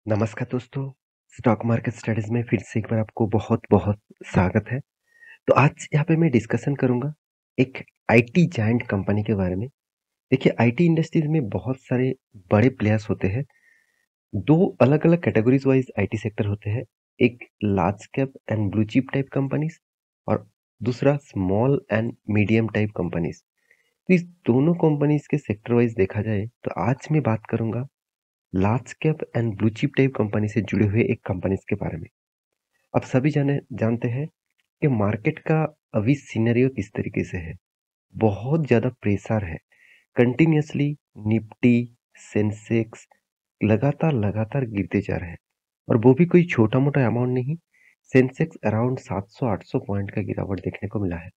नमस्कार दोस्तों, stock market studies में फिर से एक बार आपको बहुत-बहुत स्वागत है। तो आज यहाँ पे मैं डिस्कशन करूँगा एक आईटी जायंट कंपनी के बारे में। देखिए आईटी इंडस्ट्रीज़ में बहुत सारे बड़े प्लेयर्स होते हैं। 2 अलग-अलग कैटेगरीज़ वाइज़ आईटी सेक्टर होते हैं। एक large cap and blue chip type companies और दूसरा small and medium type companies. तो इस दोनों कंपनीज़ के सेक्टर वाइज़ देखा जाए तो आज मैं बात करूँगा large cap and blue chip type company से जुड़े हुए एक कंपनीज के बारे में। अब सभी जानते हैं कि मार्केट का अभी सिनेरियो किस तरीके से है। बहुत ज़्यादा प्रेशर है। कंटिन्यूअसली निफ्टी, सेंसेक्स लगातार गिरते जा रहे हैं और वो भी कोई छोटा-मोटा अमाउंट नहीं। सेंसेक्स अराउंड 700-800 पॉइंट का गिरावट देखने को मिला है।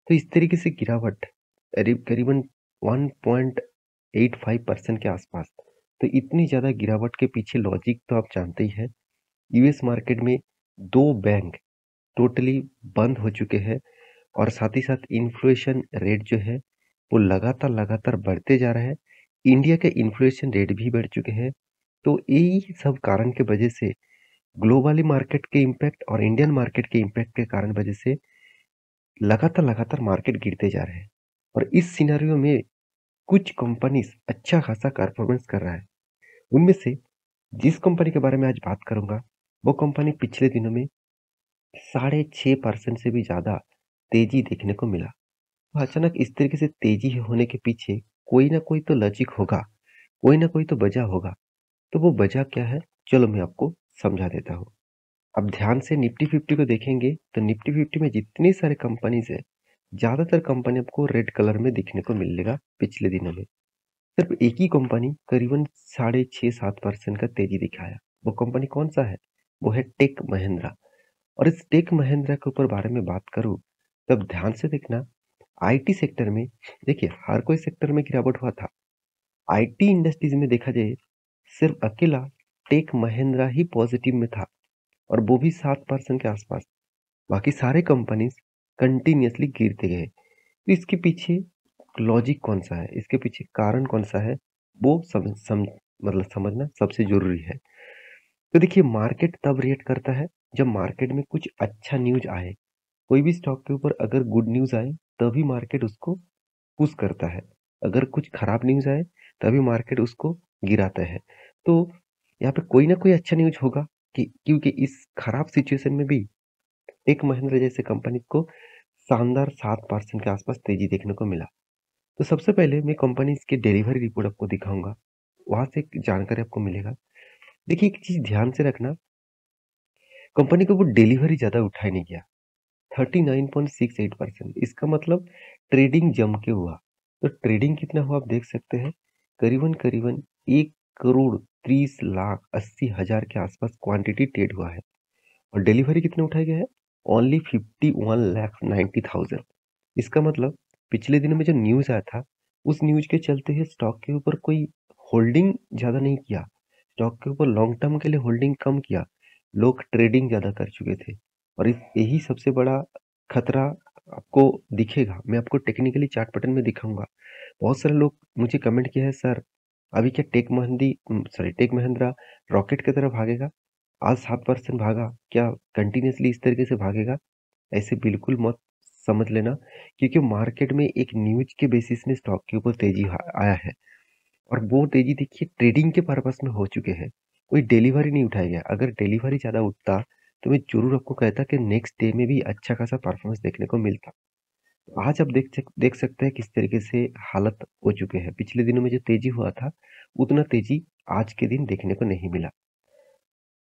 तो इस तरीके से गिरावट करीबन 1.85% के आसपास। तो इतनी ज़्यादा गिरावट के पीछे लॉजिक तो आप जानते ही हैं। यूएस मार्केट में 2 बैंक टोटली बंद हो चुके हैं और साथ ही साथ इन्फ्लेशन रेट जो है वो लगातार बढ़ते जा रहा है। इंडिया के इन्फ्लेशन रेट भी बढ़ चुके हैं। तो यही सब कारण के वजह से ग्लोबली मार्केट के इम्पैक्ट और इंडियन मार्केट के इम्पैक्ट के कारण वजह से लगातार मार्केट गिरते जा रहे हैं। और इस सिनेरियो में कुछ कंपनीज अच्छा खासा परफॉर्मेंस कर रहा है। उनमें से जिस कंपनी के बारे में आज बात करूंगा वो कंपनी पिछले दिनों में 6.5% से भी ज़्यादा तेजी देखने को मिला। तो अचानक इस तरीके से तेजी होने के पीछे कोई ना कोई तो लॉजिक होगा, कोई ना कोई तो वजह होगा। तो वो वजह क्या है? चलो मैं आपको समझा देता हूँ। अब ध्यान से निफ्टी 50 को देखेंगे तो निफ्टी 50 में जितनी सारे कंपनीज है, ज़्यादातर कंपनी आपको रेड कलर में दिखने को मिलेगा पिछले दिनों में। सिर्फ एक ही कंपनी करीबन 6.5-7% का तेजी दिखाया। वो कंपनी कौन सा है? वो है टेक महिंद्रा। और इस टेक महिंद्रा के ऊपर बारे में बात करूँ, तब ध्यान से देखना। आईटी सेक्टर में देखिए हर कोई सेक्टर में गिरावट हुआ था। आईटी इंडस्ट्रीज में देखा जाए सिर्फ अकेला टेक महिंद्रा ही पॉजिटिव में था और वो भी 7% के आसपास। बाकी सारे कंपनीज कंटिन्यूअसली गिरते गए। तो इसके पीछे लॉजिक कौन सा है, इसके पीछे कारण कौन सा है, वो मतलब समझना सबसे जरूरी है। तो देखिए मार्केट तब रिएक्ट करता है जब मार्केट में कुछ अच्छा न्यूज आए। कोई भी स्टॉक के ऊपर अगर गुड न्यूज़ आए, तभी मार्केट उसको पुश करता है। अगर कुछ खराब न्यूज़ आए, तभी मार्केट उसको गिराता है। तो यहाँ पे कोई ना कोई अच्छा न्यूज़ होगा कि क्योंकि इस खराब सिचुएशन में भी टेक महिंद्रा जैसे कंपनी को शानदार 7% के आसपास तेजी देखने को मिला। तो सबसे पहले मैं कंपनीज की डिलीवरी रिपोर्ट आपको दिखाऊँगा। वहाँ से एक जानकारी आपको मिलेगा। देखिए एक चीज़ ध्यान से रखना, कंपनी को वो डिलीवरी ज़्यादा उठाया नहीं गया। 39.68% इसका मतलब ट्रेडिंग जम के हुआ। तो ट्रेडिंग कितना हुआ आप देख सकते हैं। करीबन 1 करोड़ 30 लाख 80 हजार के आसपास क्वांटिटी ट्रेड हुआ है और डिलीवरी कितने उठाया गया है? ओनली 51 लाख 90,000। इसका मतलब पिछले दिनों में जो न्यूज़ आया था उस न्यूज़ के चलते ही स्टॉक के ऊपर कोई होल्डिंग ज़्यादा नहीं किया। स्टॉक के ऊपर लॉन्ग टर्म के लिए होल्डिंग कम किया। लोग ट्रेडिंग ज़्यादा कर चुके थे और यही सबसे बड़ा खतरा आपको दिखेगा। मैं आपको टेक्निकली चार्ट पैटर्न में दिखाऊंगा। बहुत सारे लोग मुझे कमेंट किया है, सर अभी क्या टेक महिंद्रा रॉकेट की तरह भागेगा? आज 7% भागा, क्या कंटिन्यूअसली इस तरीके से भागेगा? ऐसे बिल्कुल मत समझ लेना, क्योंकि मार्केट में एक न्यूज के बेसिस में स्टॉक के ऊपर तेजी आया है और वो तेजी देखिए ट्रेडिंग के पर्पस में हो चुके हैं। कोई डिलीवरी नहीं उठाया गया। अगर डिलीवरी ज़्यादा उठता तो मैं ज़रूर आपको कहता कि नेक्स्ट डे में भी अच्छा खासा परफॉर्मेंस देखने को मिलता। तो आज आप देख सकते हैं किस तरीके से हालत हो चुके हैं। पिछले दिनों में जो तेजी हुआ था, उतना तेजी आज के दिन देखने को नहीं मिला।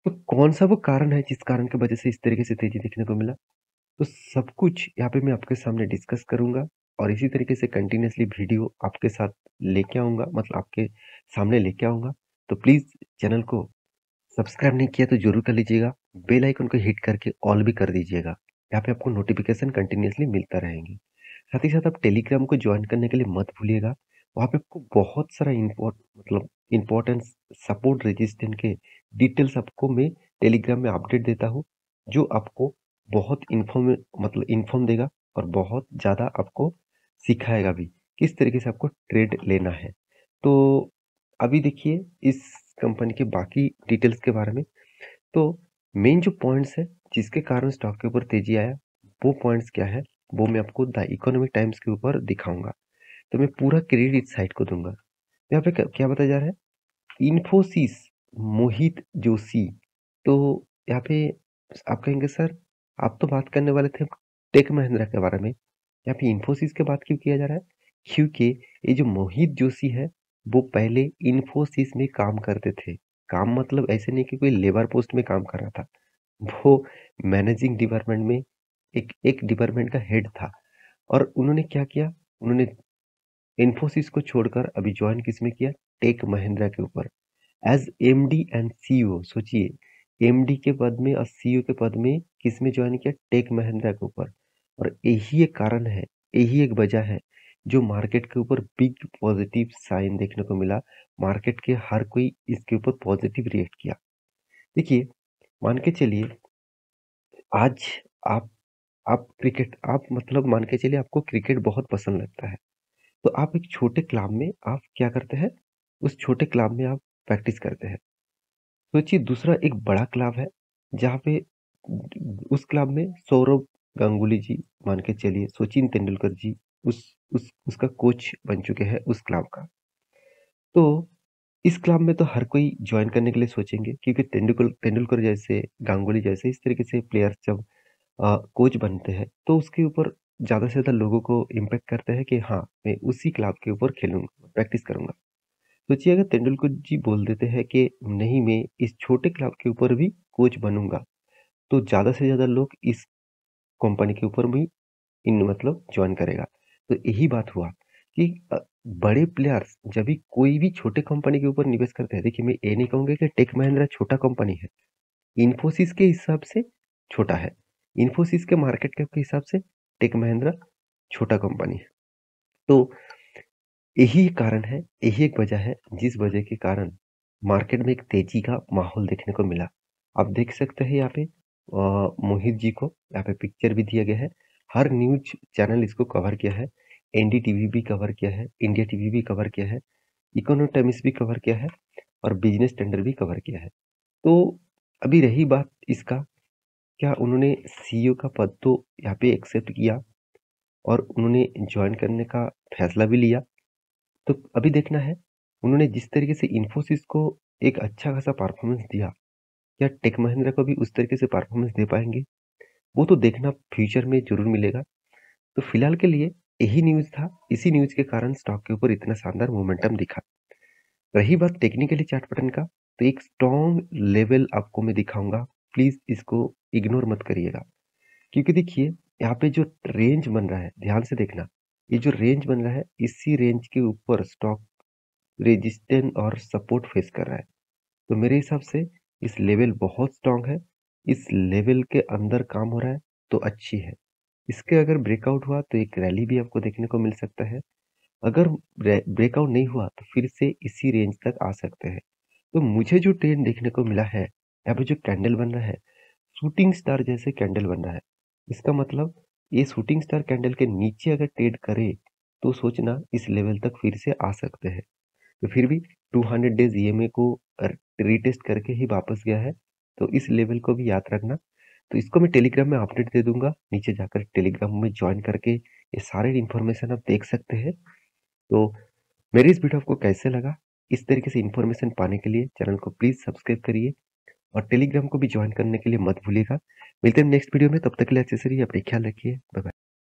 तो कौन सा वो कारण है जिस कारण की वजह से इस तरीके से तेजी देखने को मिला? तो सब कुछ यहाँ पे मैं आपके सामने डिस्कस करूँगा और इसी तरीके से कंटिन्यूअसली वीडियो आपके साथ लेके आऊँगा, मतलब आपके सामने लेके आऊँगा। तो प्लीज़ चैनल को सब्सक्राइब नहीं किया तो ज़रूर कर लीजिएगा। बेल आइकन को हिट करके ऑल भी कर दीजिएगा। यहाँ पे आपको नोटिफ़िकेशन कंटिन्यूअसली मिलता रहेंगे। साथ ही साथ आप टेलीग्राम को जॉइन करने के लिए मत भूलिएगा। वहाँ पे आपको बहुत सारा इम्पोर्टेंस सपोर्ट रजिस्टेंट के डिटेल्स आपको मैं टेलीग्राम में अपडेट देता हूँ, जो आपको बहुत इन्फॉर्म देगा और बहुत ज़्यादा आपको सिखाएगा भी, किस तरीके से आपको ट्रेड लेना है। तो अभी देखिए इस कंपनी के बाकी डिटेल्स के बारे में। तो मेन जो पॉइंट्स है जिसके कारण स्टॉक के ऊपर तेजी आया, वो पॉइंट्स क्या है वो मैं आपको द इकोनॉमिक टाइम्स के ऊपर दिखाऊंगा। तो मैं पूरा क्रेडिट इस साइट को दूंगा। यहाँ पे क्या बताया जा रहा है, इन्फोसिस मोहित जोशी। तो यहाँ पे आप कहेंगे सर आप तो बात करने वाले थे टेक महिंद्रा के बारे में, यहाँ पे इन्फोसिस की बात क्यों किया जा रहा है? क्योंकि ये जो मोहित जोशी है वो पहले इन्फोसिस में काम करते थे। काम मतलब ऐसे नहीं कि कोई लेबर पोस्ट में काम कर रहा था, वो मैनेजिंग डिपार्टमेंट में एक डिपार्टमेंट का हेड था। और उन्होंने क्या किया, उन्होंने इन्फोसिस को छोड़कर अभी ज्वाइन किस में किया, टेक महिंद्रा के ऊपर एज एमडी एंड सीईओ। सोचिए एमडी के पद में और सीईओ के पद में किस में ज्वाइन किया, टेक महिंद्रा के ऊपर। और यही एक कारण है, यही एक वजह है जो मार्केट के ऊपर बिग पॉजिटिव साइन देखने को मिला। मार्केट के हर कोई इसके ऊपर पॉजिटिव रिएक्ट किया। देखिए मान के चलिए आज आप क्रिकेट आप मतलब मान के चलिए आपको क्रिकेट बहुत पसंद लगता है, तो आप एक छोटे क्लब में आप क्या करते हैं, उस छोटे क्लब में आप प्रैक्टिस करते हैं। सोचिए दूसरा एक बड़ा क्लब है जहाँ पे उस क्लब में सौरव गांगुली जी, मान के चलिए सचिन तेंदुलकर जी उसका कोच बन चुके हैं उस क्लब का। तो इस क्लब में तो हर कोई ज्वाइन करने के लिए सोचेंगे, क्योंकि तेंदुलकर जैसे, गांगुली जैसे इस तरीके से प्लेयर्स जब कोच बनते हैं तो उसके ऊपर ज़्यादा से ज़्यादा लोगों को इम्पैक्ट करता है कि हाँ मैं उसी क्लब के ऊपर खेलूंगा, प्रैक्टिस करूंगा। सोचिए अगर तेंदुलकर जी बोल देते हैं कि नहीं मैं इस छोटे क्लब के ऊपर भी कोच बनूंगा, तो ज़्यादा से ज़्यादा लोग इस कंपनी के ऊपर भी इन मतलब ज्वाइन करेगा। तो यही बात हुआ कि बड़े प्लेयर्स जब भी कोई भी छोटे कंपनी के ऊपर निवेश करते हैं, देखिए मैं ये नहीं कहूंगा कि टेक महिंद्रा छोटा कंपनी है, इन्फोसिस के हिसाब से छोटा है, इन्फोसिस के मार्केट कैप के हिसाब से टेक महिंद्रा छोटा कंपनी है। तो यही कारण है, यही एक वजह है जिस वजह के कारण मार्केट में एक तेजी का माहौल देखने को मिला। आप देख सकते हैं यहाँ पे मोहित जी को यहाँ पे पिक्चर भी दिया गया है। हर न्यूज चैनल इसको कवर किया है, एनडीटीवी भी कवर किया है, इंडिया टीवी भी कवर किया है, इकोनॉमिक टाइम्स भी कवर किया है और बिजनेस स्टैंडर्ड भी कवर किया है। तो अभी रही बात इसका, क्या उन्होंने सीईओ का पद तो यहाँ पे एक्सेप्ट किया और उन्होंने ज्वाइन करने का फैसला भी लिया। तो अभी देखना है उन्होंने जिस तरीके से इन्फोसिस को एक अच्छा खासा परफॉर्मेंस दिया, क्या टेक महिंद्रा को भी उस तरीके से परफॉर्मेंस दे पाएंगे, वो तो देखना फ्यूचर में जरूर मिलेगा। तो फिलहाल के लिए यही न्यूज था, इसी न्यूज के कारण स्टॉक के ऊपर इतना शानदार मोमेंटम दिखा। रही बात टेक्निकली चार्ट पैटर्न का, तो एक स्ट्रॉन्ग लेवल आपको मैं दिखाऊंगा, प्लीज इसको इग्नोर मत करिएगा। क्योंकि देखिए यहाँ पे जो रेंज बन रहा है, ध्यान से देखना, ये जो रेंज बन रहा है इसी रेंज के ऊपर स्टॉक रेजिस्टेंस और सपोर्ट फेस कर रहा है। तो मेरे हिसाब से इस लेवल बहुत स्ट्रांग है, इस लेवल के अंदर काम हो रहा है तो अच्छी है। इसके अगर ब्रेकआउट हुआ तो एक रैली भी आपको देखने को मिल सकता है, अगर ब्रेकआउट नहीं हुआ तो फिर से इसी रेंज तक आ सकते हैं। तो मुझे जो ट्रेंड देखने को मिला है, यहाँ पे जो कैंडल बन रहा है शूटिंग स्टार जैसे कैंडल बन रहा है, इसका मतलब ये शूटिंग स्टार कैंडल के नीचे अगर ट्रेड करे तो सोचना इस लेवल तक फिर से आ सकते हैं। तो फिर भी 200 डेज ईएमए को रीटेस्ट करके ही वापस गया है, तो इस लेवल को भी याद रखना। तो इसको मैं टेलीग्राम में अपडेट दे दूंगा, नीचे जाकर टेलीग्राम में ज्वाइन करके ये सारे इन्फॉर्मेशन आप देख सकते हैं। तो मेरी इस वीडियो आपको कैसे लगा, इस तरीके से इन्फॉर्मेशन पाने के लिए चैनल को प्लीज सब्सक्राइब करिए और टेलीग्राम को भी ज्वाइन करने के लिए मत भूलिएगा। मिलते हैं नेक्स्ट वीडियो में, तब तक के लिए अच्छे से रहिए, अपनी ख्याल रखिए, बाय बाय।